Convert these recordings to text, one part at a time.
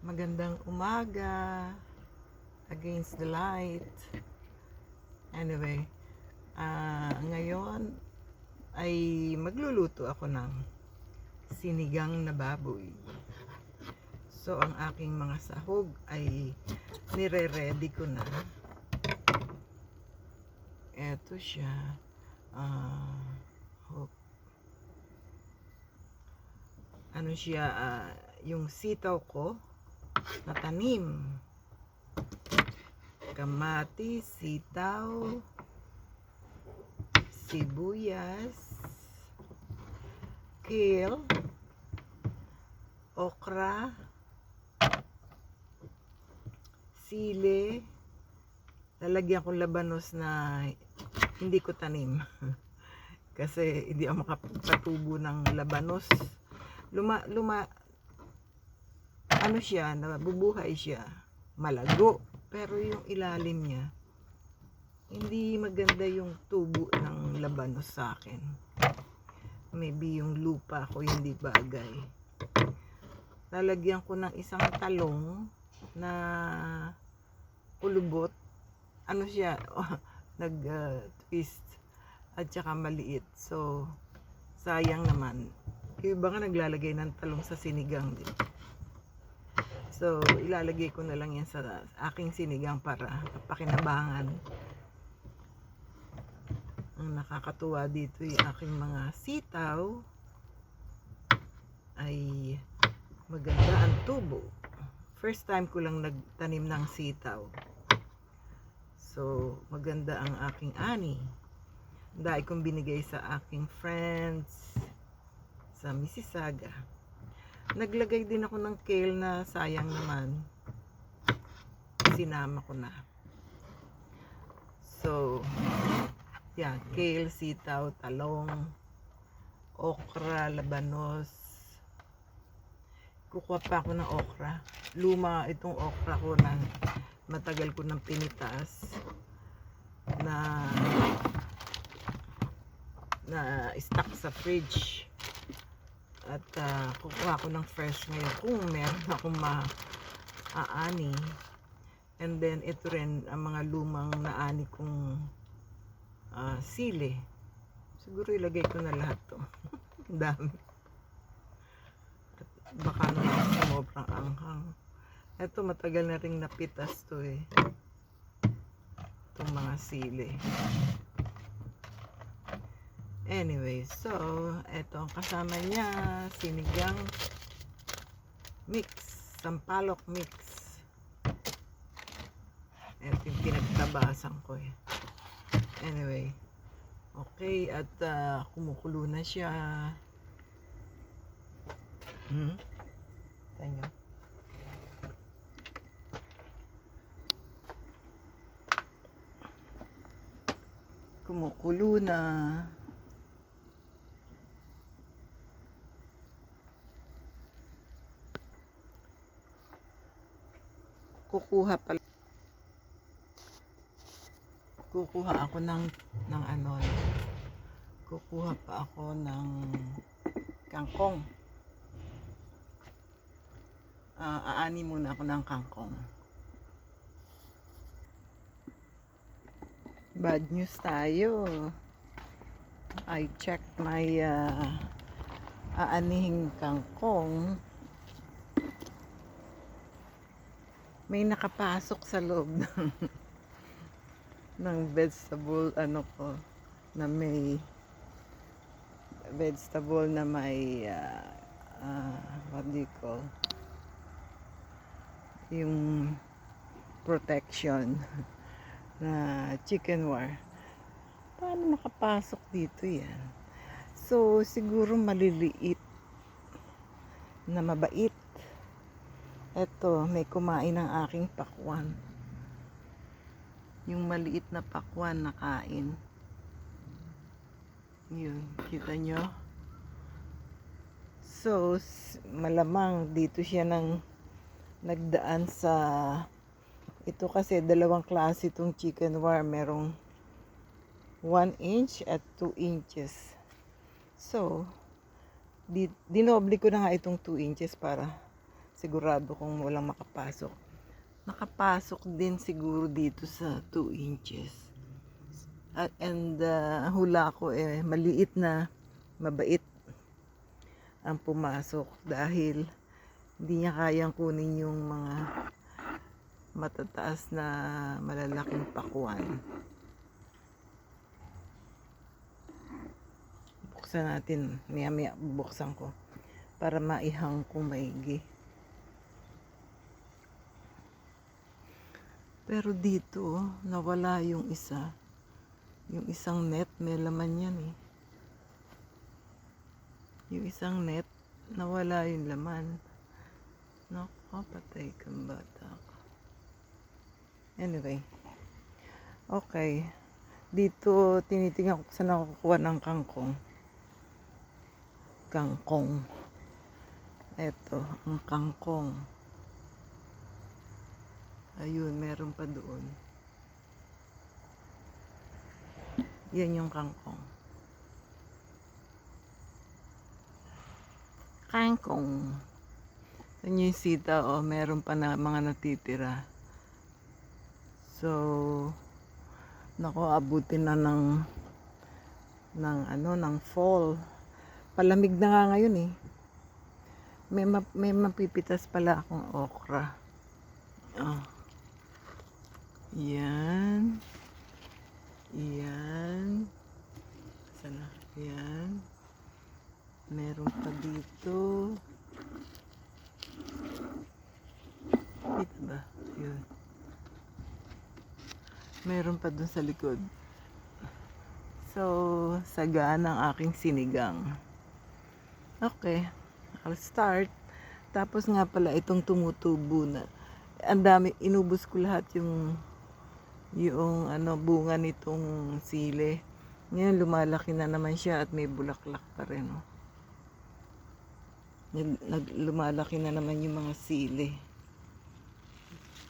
Magandang umaga against the light. Anyway, ngayon ay magluluto ako ng sinigang na baboy. So, ang aking mga sahog ay nire-ready ko na. Eto siya. Ano siya, yung sitaw ko na tanim. Kamatis, sitaw, sibuyas, kale, okra, sili. Lalagyan ko labanos na hindi ko tanim. Kasi hindi ako makapatubo ng labanos. Ano siya, nabubuhay siya. Malago. Pero yung ilalim niya, hindi maganda yung tubo ng labanos sa akin. Maybe yung lupa ko hindi bagay. Lalagyan ko ng isang talong na kulubot. Ano siya, nag-twist at saka maliit. So, sayang naman. Yung iba nga naglalagay ng talong sa sinigang din. So, ilalagay ko na lang yan sa aking sinigang para pakinabangan. Ang nakakatuwa dito yung aking mga sitaw ay maganda ang tubo. First time ko lang nagtanim ng sitaw. So, maganda ang aking ani. Dahil kong binigay sa aking friends sa Mississauga. Naglagay din ako ng kale na sayang naman. Sinama ko na. So, yan, kale, sitaw, talong, okra, labanos. Kukuha pa ako ng okra. Luma itong okra ko na matagal ko nang pinitas na stock sa fridge. At kukuha ko ng fresh ngayon kung meron akong maaani. And then ito rin ang mga lumang naani kong sili. Siguro ilagay ko na lahat to. Dami. At baka naman sobrang anghang. Ito matagal na ring napitas to eh. Itong mga sili. Anyway, so, eto ang kasama niya, sinigang mix, sampalok mix. Eto yung pinagtabasan ko eh. Anyway, okay, at kumukulo na siya. Tanyo. Kumukulo na. Kukuha ako ng ano, kukuha pa ako ng kangkong. Aani muna ako ng kangkong. Bad news tayo. I checked my aanihing kangkong. May nakapasok sa loob ng vegetable ko na may vegetable na may what do you call yung protection na chicken wire. Paano nakapasok dito yan? So siguro maliliit na mabait. Eto, may kumain ng aking pakwan. Yung maliit na pakwan na kain. Yun, kita nyo? So, malamang dito siya nagdaan sa ito kasi dalawang klase itong chicken wire. Merong 1 inch at 2 inches. So, dinoble ko na nga itong 2 inches para sigurado kung walang makapasok. Nakapasok din siguro dito sa 2 inches. And hula ko maliit na mabait ang pumasok dahil hindi niya kayang kunin yung mga matataas na malalaking pakuan. Buksan natin, maya bubuksan ko para maihang kung maigi. Pero dito, nawala yung isa. Yung isang net, may laman yan eh. Yung isang net, nawala yung laman. Naku, patay kang bata ka. Anyway. Okay. Dito, tinitingnan ko saan ako kukuha ng kangkong. Kangkong. Eto, ang kangkong. Ayun, meron pa doon. Yan yung kangkong. Kangkong. Yan yung sita, meron pa na mga natitira. So, nako, abutin na ng fall. Palamig na nga ngayon eh. May mapipitas pala akong okra. Yan. Yan. Sana. Yan. Meron pa dito. Kita ba? Yun. Meron pa dun sa likod. So, sagaan ang aking sinigang. Okay. I'll start. Tapos nga pala itong tumutubo na. Ang dami, inubos ko lahat yung bunga nitong sili. Ngayon lumalaki na naman siya at may bulaklak pa rin. Lumalaki na naman yung mga sili.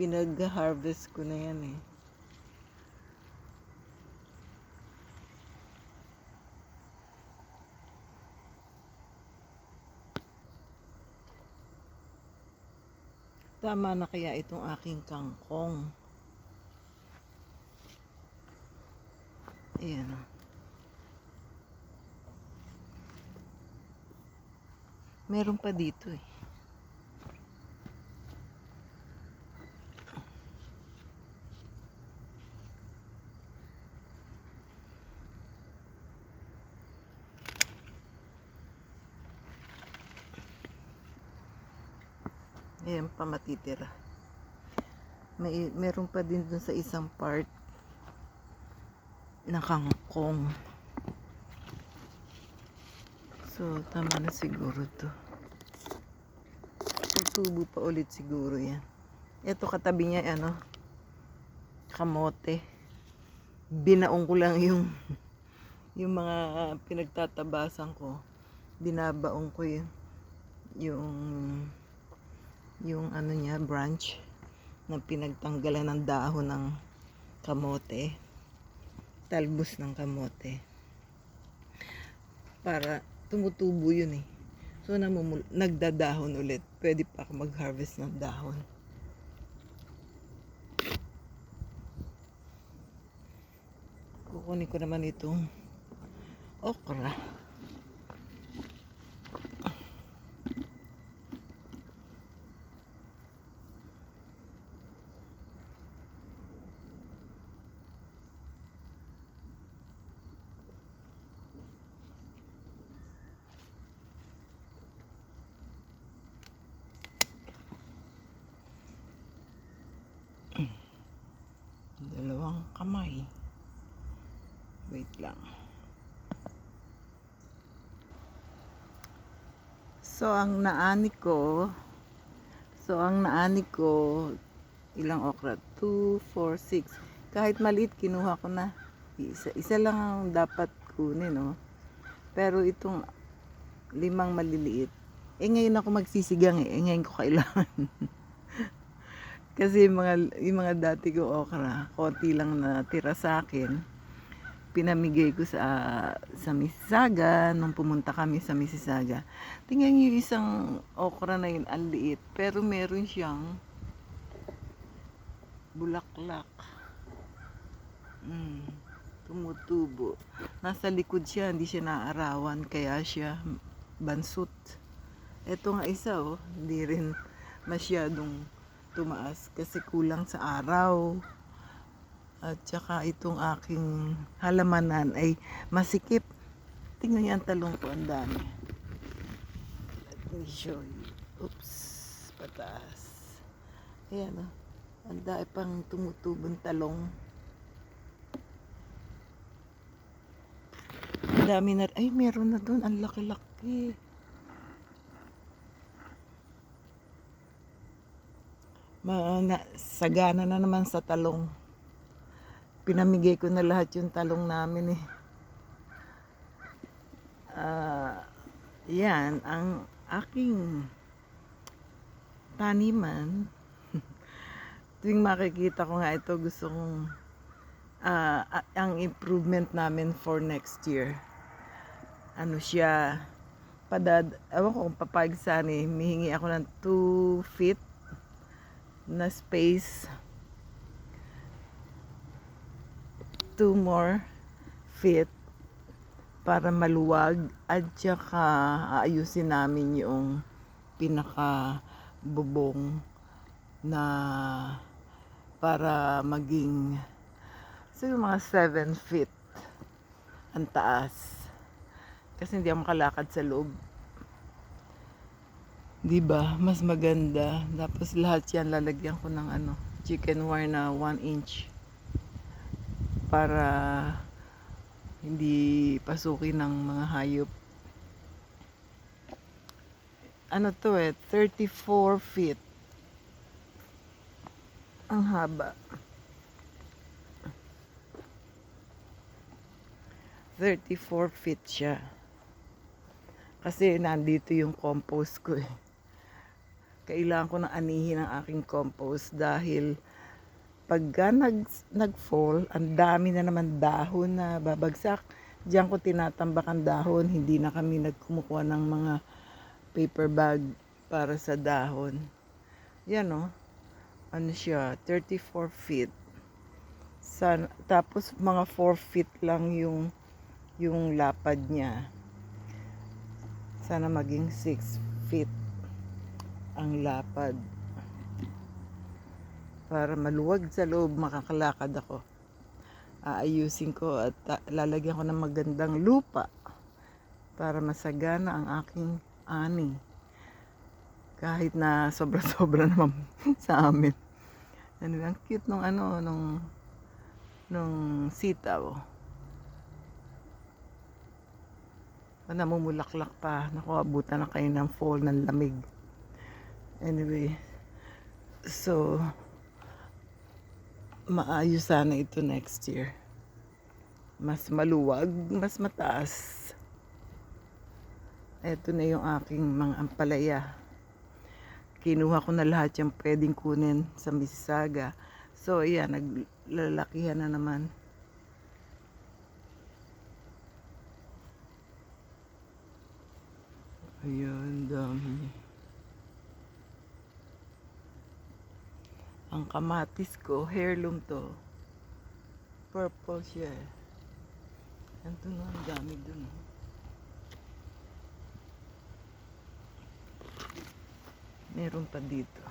Pinag-harvest ko na yan eh. Tama na kaya itong aking kangkong. Ayan o. Meron pa dito eh. Ayan pa matitira. Meron pa din dun sa isang part na kangkong. So, tama na siguro to. Tutubo pa ulit siguro yan. Ito katabi niya, kamote. Binaong ko lang yung mga pinagtatabasan ko. Binabaong ko yung niya, branch na pinagtanggalan ng dahon ng kamote. Talbos ng kamote. Para tumutubo yun eh. So, nagdadahon ulit. Pwede pa ako mag-harvest ng dahon. Kukunin ko naman itong okra. Dalawang kamay. Wait lang. So, ang naani ko, ilang okra? 2, 4, 6. Kahit maliit, kinuha ko na. Isa lang ang dapat kunin, no? Pero itong 5 maliliit, ngayon ako magsisigang ngayon ko kailangan. Kasi yung mga dati ko okra, konti lang natira sa akin. pinamigay ko sa Mississauga nung pumunta kami sa Mississauga. Tingnan niyo yung isang okra na yun, ang liit, pero meron siyang bulaklak. Tumutubo. Nasa likod siya, hindi siya naaarawan, kaya siya bansot. Ito nga isa, oh, hindi rin masyadong tumaas kasi kulang sa araw. At saka itong aking halamanan ay masikip. Tingnan niyo ang talong ko, ang dami. Let me show you. Oops, pataas. Ayan, oh. Ang dami pang tumutubong talong. Ang dami na, ay meron na doon, ang laki-laki. Sagana na naman sa talong. Pinamigay ko na lahat yung talong namin eh. Yan ang aking taniman. Tuwing makikita ko nga ito, gusto kong ang improvement namin for next year. Ano siya, ewan ko kung papayag sana eh, mihingi ako ng 2 feet na space, 2 more feet para maluwag, at saka aayusin namin yung pinaka bubong na para maging siguro mga 7 feet ang taas, kasi hindi ako makalakad sa loob, diba? Mas maganda. Tapos lahat yan lalagyan ko ng chicken wire na 1 inch para hindi pasukin ng mga hayop. Ano to 34 feet ang haba. 34 feet siya. Kasi nandito yung compost ko eh. Kailangan ko na anihin ang aking compost dahil pagka nag-fall, ang dami na naman dahon na babagsak. Diyan ko tinatambak ang dahon. Hindi na kami nagkumukuha ng mga paper bag para sa dahon. Yan o. Ano siya? 34 feet. Tapos mga 4 feet lang yung lapad niya. Sana maging 6 feet ang lapad. Para maluwag sa loob, makakalakad ako. Aayusin ko at lalagyan ko ng magandang lupa para masagana ang aking ani. Kahit na sobra-sobra naman sa amin. Ano, ang cute nung sitaw. Namumulaklak pa. Naku, abutan na kayo ng fall ng lamig. Anyway, so maayos sana ito next year. Mas maluwag, mas mataas. Ito na yung aking mga ampalaya. Kinuha ko na lahat yung pwedeng kunin sa Mississauga. So, ayan, naglalakihan na naman. Ayun, dami. Ang kamatis ko, heirloom to. Purple siya. Ito na, ang dami dun. Meron pa dito.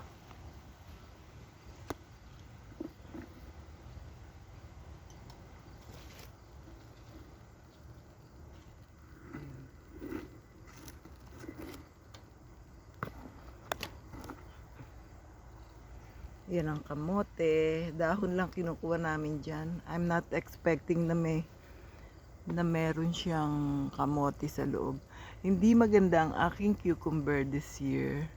Yan ang kamote. Dahon lang kinukuha namin dyan. I'm not expecting na meron siyang kamote sa loob. Hindi maganda ang aking cucumber this year.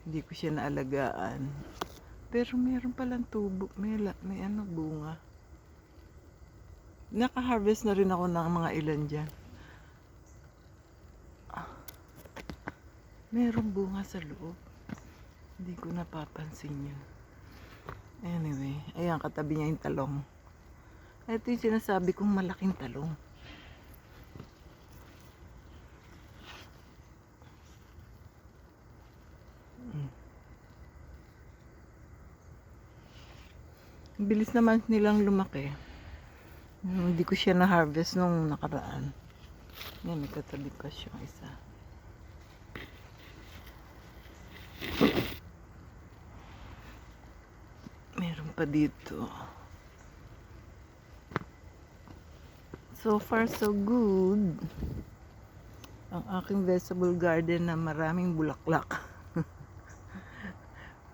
Hindi ko siya naalagaan. Pero meron palang tubo. May bunga. Naka-harvest na rin ako ng mga ilan dyan. Meron bunga sa loob. Hindi ko napapansin yun. Anyway, ayan, katabi niya yung talong. Ito yung sinasabi kong malaking talong. Ang bilis naman nilang lumaki. Hindi ko siya na-harvest nung nakaraan. Yan, may katabi pa siyang isa. Meron pa dito. So far, so good. Ang aking vegetable garden na maraming bulaklak.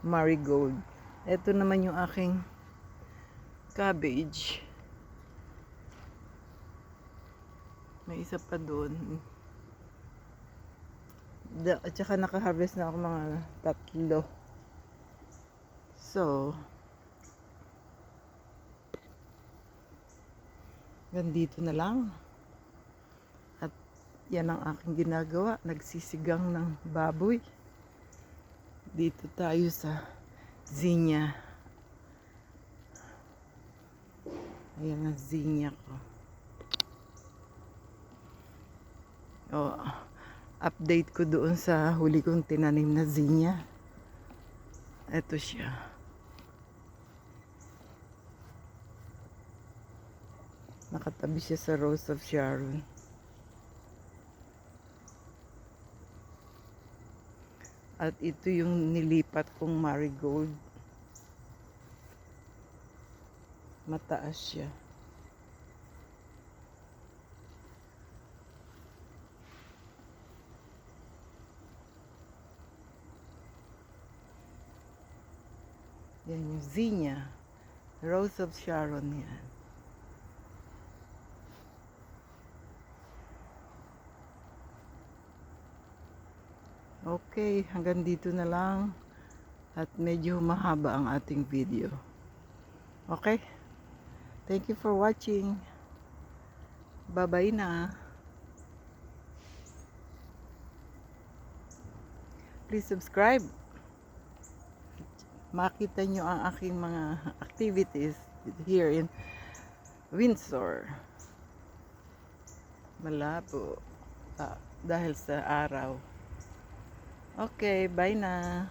Marigold. Ito naman yung aking cabbage. May isa pa doon. At saka naka-harvest na ako mga 3. So, ganito na lang. At yan ang aking ginagawa. Nagsisigang ng baboy. Dito tayo sa zinnia. Ayan ang zinnia ko. Update ko doon sa huli kong tinanim na zinnia. Ito siya. Nakatabi siya sa Rose of Sharon. At ito yung nilipat kong marigold. Mataas siya. Yan yung zinnia. Rose of Sharon yan. Okay, hanggang dito na lang. At medyo mahaba ang ating video. Okay? Thank you for watching. Bye-bye na. Please subscribe. Makita nyo ang aking mga activities here in Windsor. Malabo. Dahil sa araw. Okay, bye na.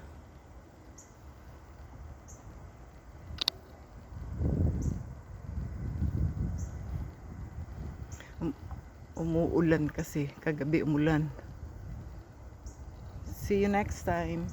Umuulan kasi. Kagabi umulan. See you next time.